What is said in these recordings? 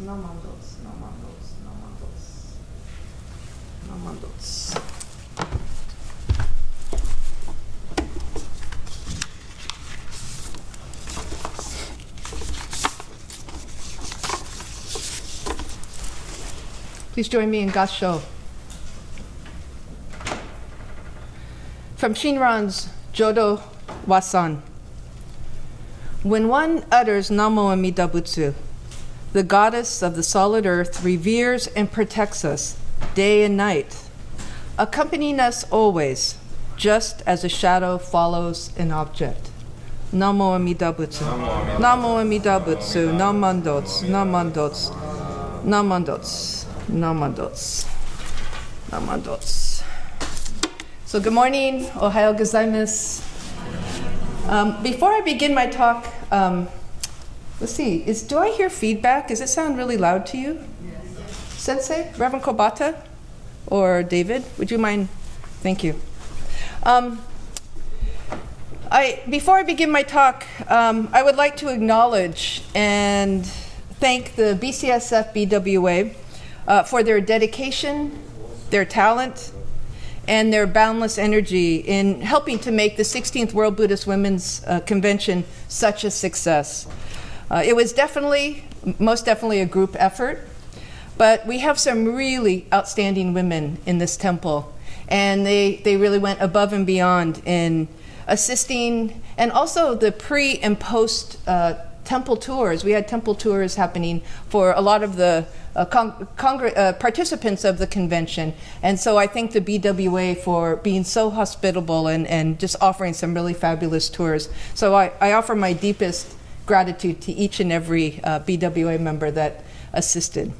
namandots, namandots, namandots, namandots. Please join me in Gassho. From Shinran's Jodo Wasan. When one utters Namo Amida Butsu, the goddess of the solid earth reveres and protects us day and night, accompanying us always, just as a shadow follows an object. Namo Amida Butsu. Namo Amida Butsu. Namandots. Namandots. Namandots. Namandots. Namandots. So good morning. Ohayo gozaimasu. Before I begin my talk, let's see, do I hear feedback? Does it sound really loud to you? Yes. Sensei, Reverend Kobata, or David, would you mind? Thank you. Before I begin my talk, I would like to acknowledge and thank the BCSF BWA for their dedication, their talent, and their boundless energy in helping to make the 16th World Buddhist Women's Convention such a success. It was most definitely a group effort, but we have some really outstanding women in this temple, and they really went above and beyond in assisting, and also the pre and post temple tours. We had temple tours happening for a lot of the participants of the convention. And so I thank the BWA for being so hospitable and just offering some really fabulous tours. So I offer my deepest gratitude to each and every BWA member that assisted.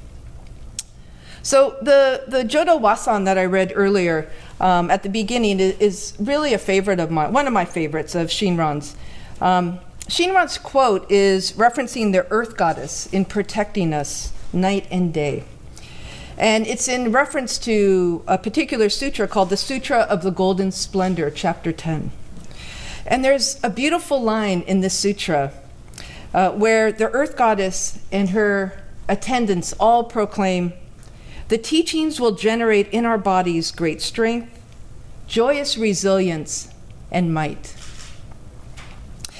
So the Jodo Wasan that I read earlier at the beginning is really a favorite of mine, one of my favorites of Shinran's. Shinran's quote is referencing the earth goddess in protecting us night and day. And it's in reference to a particular sutra called the Sutra of the Golden Splendor, chapter 10. And there's a beautiful line in this sutra where the earth goddess and her attendants all proclaim, "The teachings will generate in our bodies great strength, joyous resilience, and might."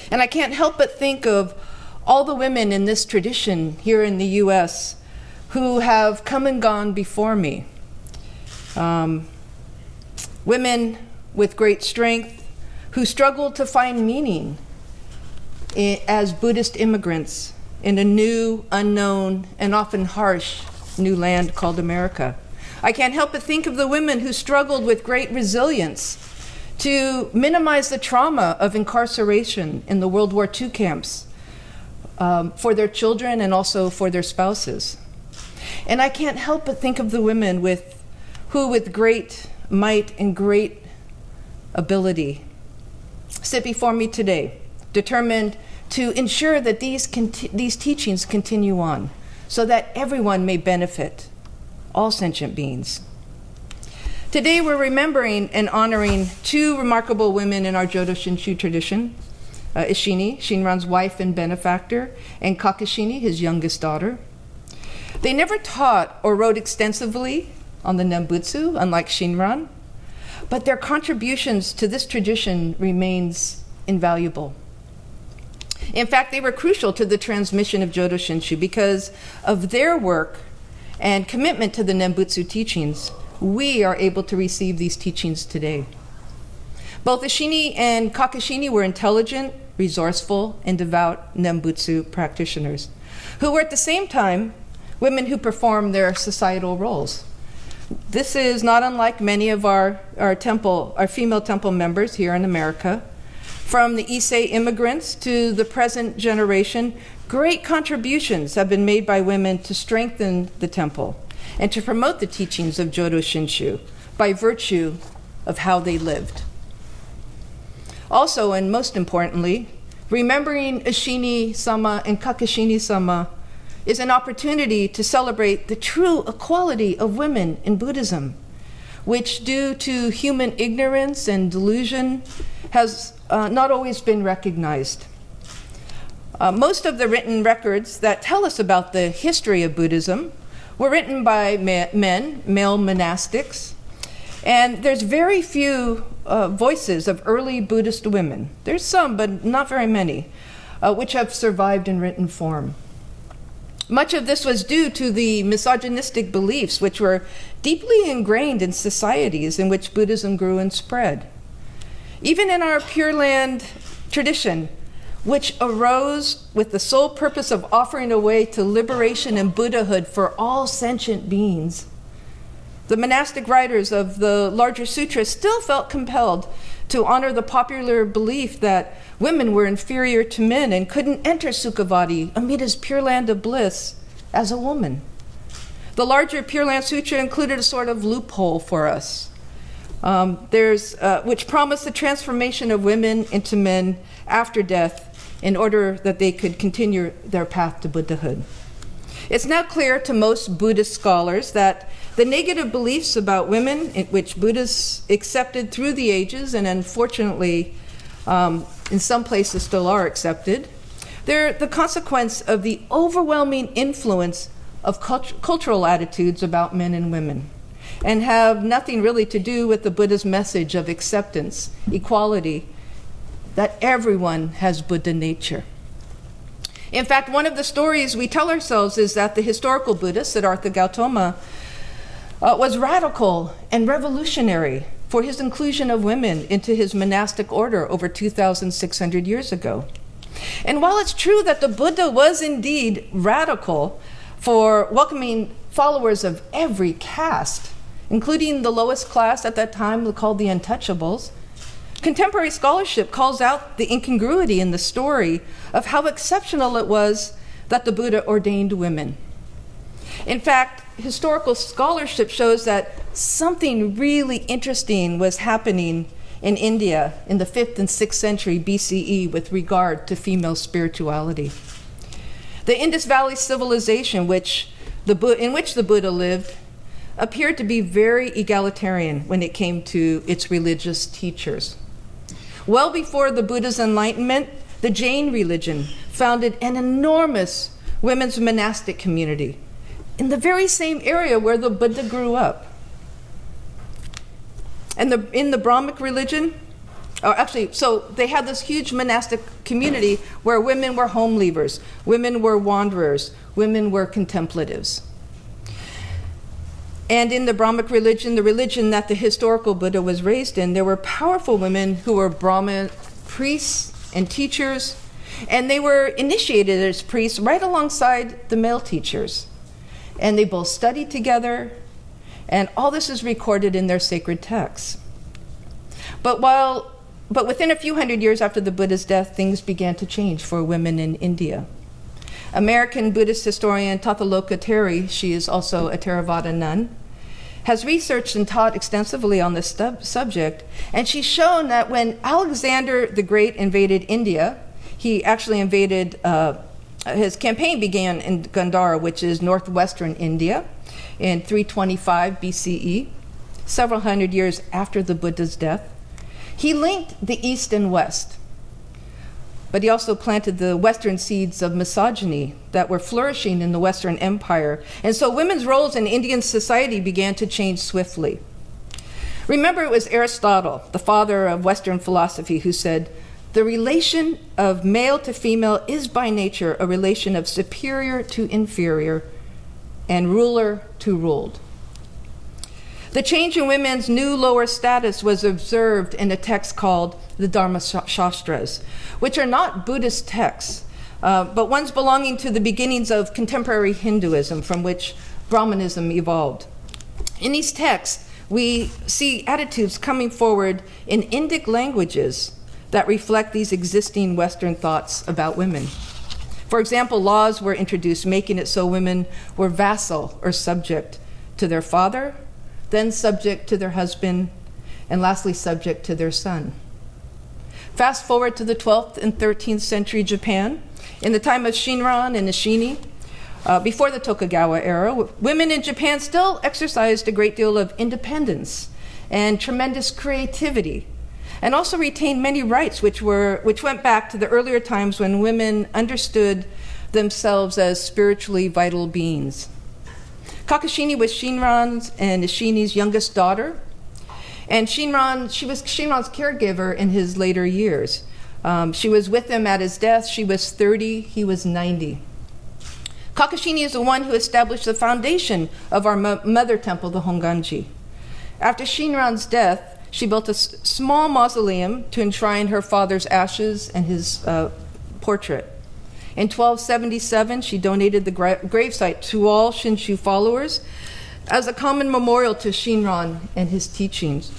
And I can't help but think of all the women in this tradition here in the U.S. who have come and gone before me. Women with great strength who struggled to find meaning as Buddhist immigrants in a new, unknown, and often harsh new land called America. I can't help but think of the women who struggled with great resilience to minimize the trauma of incarceration in the World War II camps for their children and also for their spouses. And I can't help but think of the women who with great might and great ability sit before me today, determined to ensure that these teachings continue on so that everyone may benefit, all sentient beings. Today we're remembering and honoring two remarkable women in our Jodo Shinshu tradition, Eshinni, Shinran's wife and benefactor, and Kakushinni, his youngest daughter. They never taught or wrote extensively on the Nembutsu, unlike Shinran, but their contributions to this tradition remains invaluable. In fact, they were crucial to the transmission of Jodo Shinshu. Because of their work and commitment to the Nembutsu teachings, we are able to receive these teachings today. Both Eshinni and Kakushinni were intelligent, resourceful, and devout Nembutsu practitioners, who were at the same time women who performed their societal roles. This is not unlike many of our female temple members here in America. From the Issei immigrants to the present generation, great contributions have been made by women to strengthen the temple and to promote the teachings of Jodo Shinshu by virtue of how they lived. Also, and most importantly, remembering Eshinni-sama and Kakushinni-sama is an opportunity to celebrate the true equality of women in Buddhism, which, due to human ignorance and delusion, has not always been recognized. Most of the written records that tell us about the history of Buddhism were written by men, male monastics, and there's very few voices of early Buddhist women. There's some, but not very many, which have survived in written form. Much of this was due to the misogynistic beliefs which were deeply ingrained in societies in which Buddhism grew and spread. Even in our Pure Land tradition, which arose with the sole purpose of offering a way to liberation and Buddhahood for all sentient beings, the monastic writers of the larger sutras still felt compelled to honor the popular belief that women were inferior to men and couldn't enter Sukhavati, Amita's Pure Land of Bliss, as a woman. The larger Pure Land Sutra included a sort of loophole for us, which promised the transformation of women into men after death in order that they could continue their path to Buddhahood. It's now clear to most Buddhist scholars that the negative beliefs about women, which Buddhists accepted through the ages and unfortunately in some places still are accepted, they're the consequence of the overwhelming influence of cultural attitudes about men and women, and have nothing really to do with the Buddha's message of acceptance, equality, that everyone has Buddha nature. In fact, one of the stories we tell ourselves is that the historical Buddha, Siddhartha Gautama, was radical and revolutionary for his inclusion of women into his monastic order over 2,600 years ago. And while it's true that the Buddha was indeed radical for welcoming followers of every caste, including the lowest class at that time called the untouchables, contemporary scholarship calls out the incongruity in the story of how exceptional it was that the Buddha ordained women. In fact, historical scholarship shows that something really interesting was happening in India in the 5th and 6th century BCE with regard to female spirituality. The Indus Valley civilization in which the Buddha lived appeared to be very egalitarian when it came to its religious teachers. Well before the Buddha's enlightenment, the Jain religion founded an enormous women's monastic community in the very same area where the Buddha grew up. And in the Brahmic religion, so they had this huge monastic community where women were home leavers, women were wanderers, women were contemplatives. And in the Brahmic religion, the religion that the historical Buddha was raised in, there were powerful women who were Brahmin priests and teachers, and they were initiated as priests right alongside the male teachers. And they both studied together, and all this is recorded in their sacred texts. But within a few hundred years after the Buddha's death, things began to change for women in India. American Buddhist historian Tathaloka Terry, she is also a Theravada nun, has researched and taught extensively on this subject, and she's shown that when Alexander the Great invaded India, he actually invaded, his campaign began in Gandhara, which is northwestern India, in 325 BCE, several hundred years after the Buddha's death. He linked the East and West, but he also planted the Western seeds of misogyny that were flourishing in the Western Empire. And so women's roles in Indian society began to change swiftly. Remember, it was Aristotle, the father of Western philosophy, who said, "The relation of male to female is by nature a relation of superior to inferior and ruler to ruled." The change in women's new lower status was observed in a text called the Dharma Shastras, which are not Buddhist texts, but ones belonging to the beginnings of contemporary Hinduism, from which Brahmanism evolved. In these texts, we see attitudes coming forward in Indic languages that reflect these existing Western thoughts about women. For example, laws were introduced making it so women were vassal or subject to their father, then subject to their husband, and lastly subject to their son. Fast forward to the 12th and 13th century Japan, in the time of Shinran and Eshinni, before the Tokugawa era, women in Japan still exercised a great deal of independence and tremendous creativity. and also retained many rights which went back to the earlier times when women understood themselves as spiritually vital beings. Kakushinni was Shinran's and Eshinni's youngest daughter, and she was Shinran's caregiver in his later years. She was with him at his death. She was 30, he was 90. Kakushinni is the one who established the foundation of our mother temple, the Honganji. After Shinran's death, she built a small mausoleum to enshrine her father's ashes and his portrait. In 1277, she donated the gravesite to all Shinshu followers as a common memorial to Shinran and his teachings.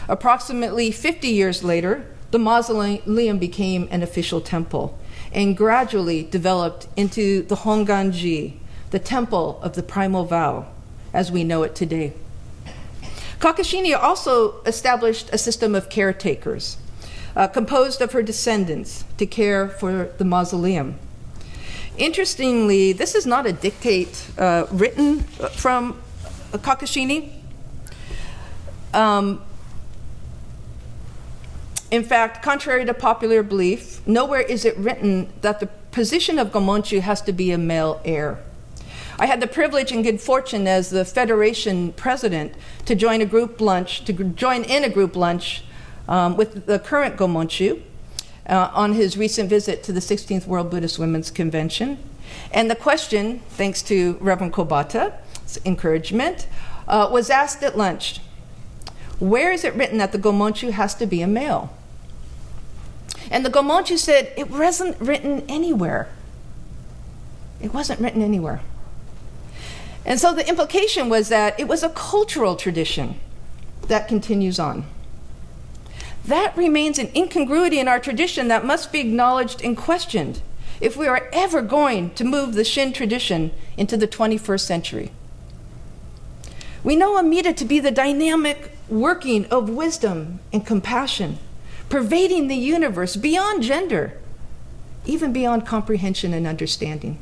Approximately 50 years later, the mausoleum became an official temple and gradually developed into the Honganji, the temple of the primal vow, as we know it today. Kakushinni also established a system of caretakers, composed of her descendants, to care for the mausoleum. Interestingly, this is not a dictate written from Kakushinni. In fact, contrary to popular belief, nowhere is it written that the position of Gomonchu has to be a male heir. I had the privilege and good fortune as the Federation president to join in a group lunch with the current Gomonchu on his recent visit to the 16th World Buddhist Women's Convention. And the question, thanks to Reverend Kobata's encouragement, was asked at lunch, where is it written that the Gomonchu has to be a male? And the Gomonchu said, it wasn't written anywhere. It wasn't written anywhere. And so the implication was that it was a cultural tradition that continues on. That remains an incongruity in our tradition that must be acknowledged and questioned if we are ever going to move the Shin tradition into the 21st century. We know Amida to be the dynamic working of wisdom and compassion, pervading the universe beyond gender, even beyond comprehension and understanding.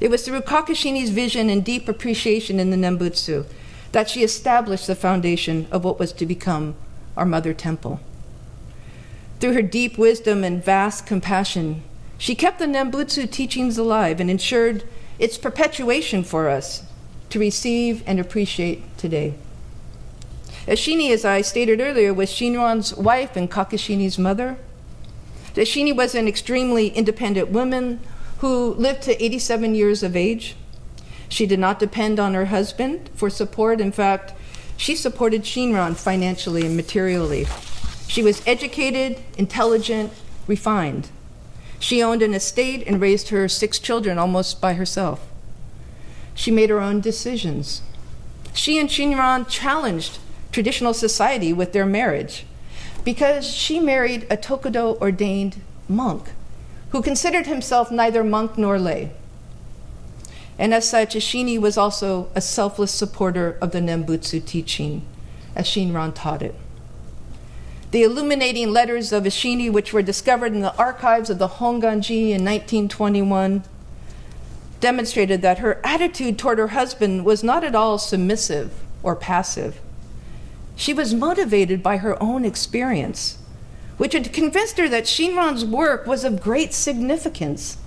It was through Kakushinni's vision and deep appreciation in the Nembutsu that she established the foundation of what was to become our mother temple. Through her deep wisdom and vast compassion, she kept the Nembutsu teachings alive and ensured its perpetuation for us to receive and appreciate today. Eshinni, as I stated earlier, was Shinran's wife and Kakushinni's mother. Eshinni was an extremely independent woman who lived to 87 years of age. She did not depend on her husband for support. In fact, she supported Shinran financially and materially. She was educated, intelligent, refined. She owned an estate and raised her 6 children almost by herself. She made her own decisions. She and Shinran challenged traditional society with their marriage because she married a Tokudo ordained monk who considered himself neither monk nor lay. And as such, Eshinni was also a selfless supporter of the Nembutsu teaching, as Shinran taught it. The illuminating letters of Eshinni, which were discovered in the archives of the Honganji in 1921, demonstrated that her attitude toward her husband was not at all submissive or passive. She was motivated by her own experience, which had convinced her that Shinran's work was of great significance.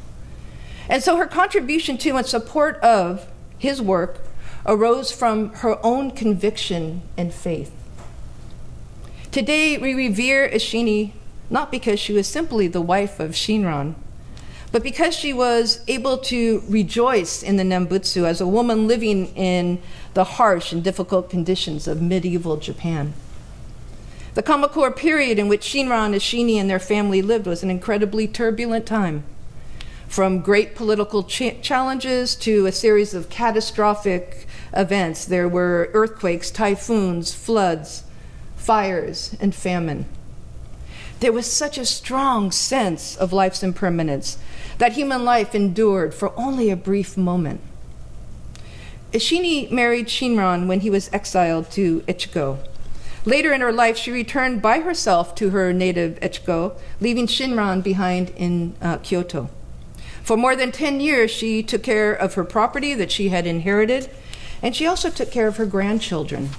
And so her contribution to and support of his work arose from her own conviction and faith. Today, we revere Eshinni not because she was simply the wife of Shinran, but because she was able to rejoice in the Nembutsu as a woman living in the harsh and difficult conditions of medieval Japan. The Kamakura period in which Shinran, Eshinni, and their family lived was an incredibly turbulent time. From great political challenges to a series of catastrophic events, there were earthquakes, typhoons, floods, fires, and famine. There was such a strong sense of life's impermanence that human life endured for only a brief moment. Eshinni married Shinran when he was exiled to Ichigo. Later in her life, she returned by herself to her native Ichigo, leaving Shinran behind in Kyoto. For more than 10 years, she took care of her property that she had inherited, and she also took care of her grandchildren.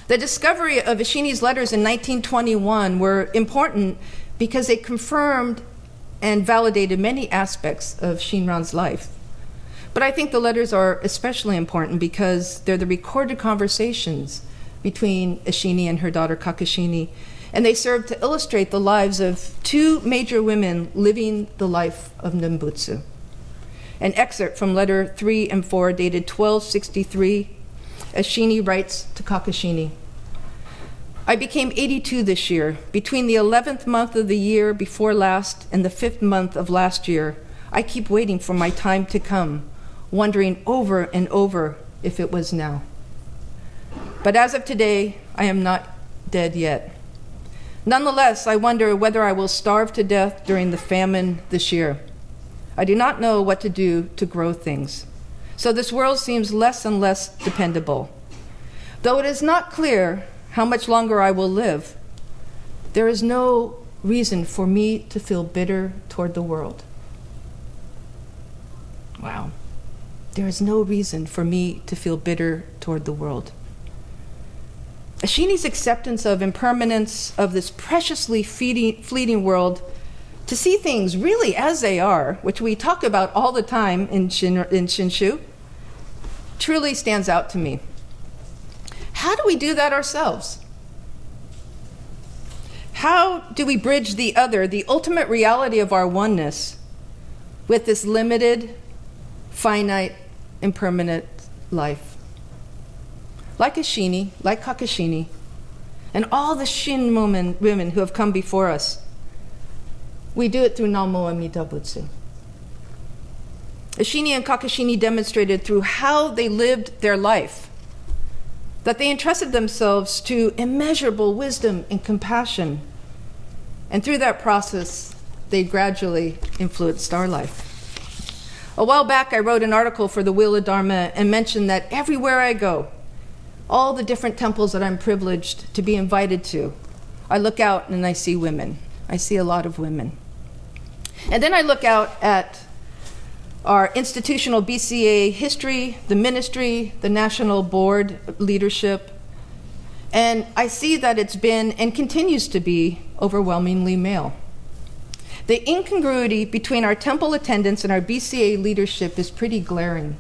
The discovery of Eshinni's letters in 1921 were important because they confirmed and validated many aspects of Shinran's life. But I think the letters are especially important because they're the recorded conversations between Eshinni and her daughter Kakushinni, and they serve to illustrate the lives of two major women living the life of Nembutsu. An excerpt from letter 3 and 4 dated 1263, Eshinni writes to Kakushinni, I became 82 this year. Between the 11th month of the year before last and the 5th month of last year, I keep waiting for my time to come, wondering over and over if it was now. But as of today, I am not dead yet. Nonetheless, I wonder whether I will starve to death during the famine this year. I do not know what to do to grow things. So this world seems less and less dependable. Though it is not clear how much longer I will live, there is no reason for me to feel bitter toward the world. Wow. There is no reason for me to feel bitter toward the world. Eshinni's acceptance of impermanence of this preciously fleeting world, to see things really as they are, which we talk about all the time in Shinshu, truly stands out to me. How do we do that ourselves? How do we bridge the other, the ultimate reality of our oneness, with this limited, finite, impermanent life? Like Eshinni, like Kakushinni, and all the Shin women who have come before us, we do it through Namo Amida Butsu. Eshinni and Kakushinni demonstrated through how they lived their life that they entrusted themselves to immeasurable wisdom and compassion. And through that process, they gradually influenced our life. A while back, I wrote an article for the Wheel of Dharma and mentioned that everywhere I go, all the different temples that I'm privileged to be invited to, I look out and I see women. I see a lot of women. And then I look out at our institutional BCA history, the ministry, the national board leadership, and I see that it's been and continues to be overwhelmingly male. The incongruity between our temple attendance and our BCA leadership is pretty glaring.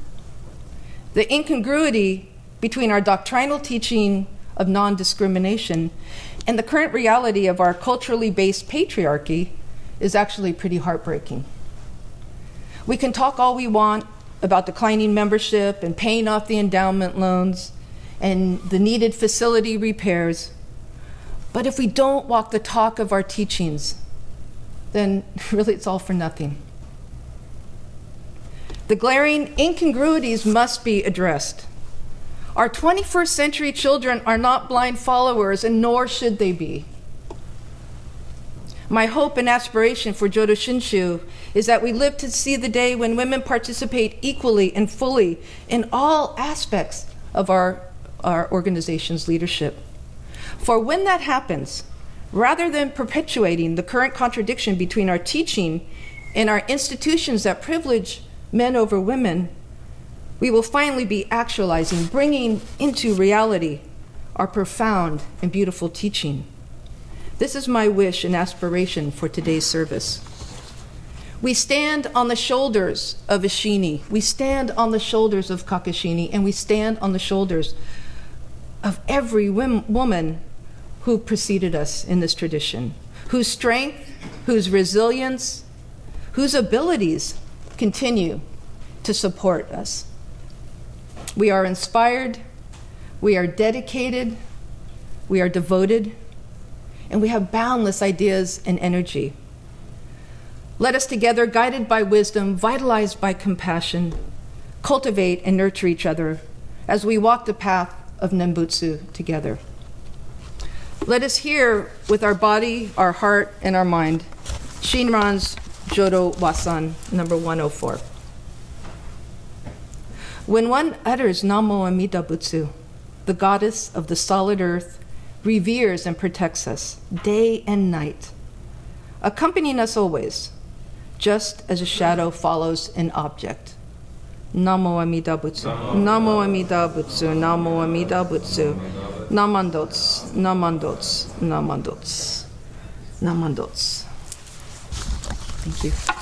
The incongruity between our doctrinal teaching of non-discrimination and the current reality of our culturally based patriarchy is actually pretty heartbreaking. We can talk all we want about declining membership and paying off the endowment loans and the needed facility repairs, but if we don't walk the talk of our teachings, then really it's all for nothing. The glaring incongruities must be addressed. Our 21st century children are not blind followers, and nor should they be. My hope and aspiration for Jodo Shinshu is that we live to see the day when women participate equally and fully in all aspects of our organization's leadership. For when that happens, rather than perpetuating the current contradiction between our teaching and our institutions that privilege men over women, we will finally be actualizing, bringing into reality our profound and beautiful teaching. This is my wish and aspiration for today's service. We stand on the shoulders of Eshinni, we stand on the shoulders of Kakushinni, and we stand on the shoulders of every woman who preceded us in this tradition, whose strength, whose resilience, whose abilities continue to support us. We are inspired, we are dedicated, we are devoted, and we have boundless ideas and energy. Let us together, guided by wisdom, vitalized by compassion, cultivate and nurture each other as we walk the path of Nembutsu together. Let us hear with our body, our heart, and our mind Shinran's Jodo Wasan, number 104. When one utters Namo Amida Butsu, the goddess of the solid earth reveres and protects us day and night, accompanying us always, just as a shadow follows an object. Namo Amida Butsu, Namo Amida Butsu, Namo Amida Butsu. Namandots, namandots, namandots, namandots. Thank you.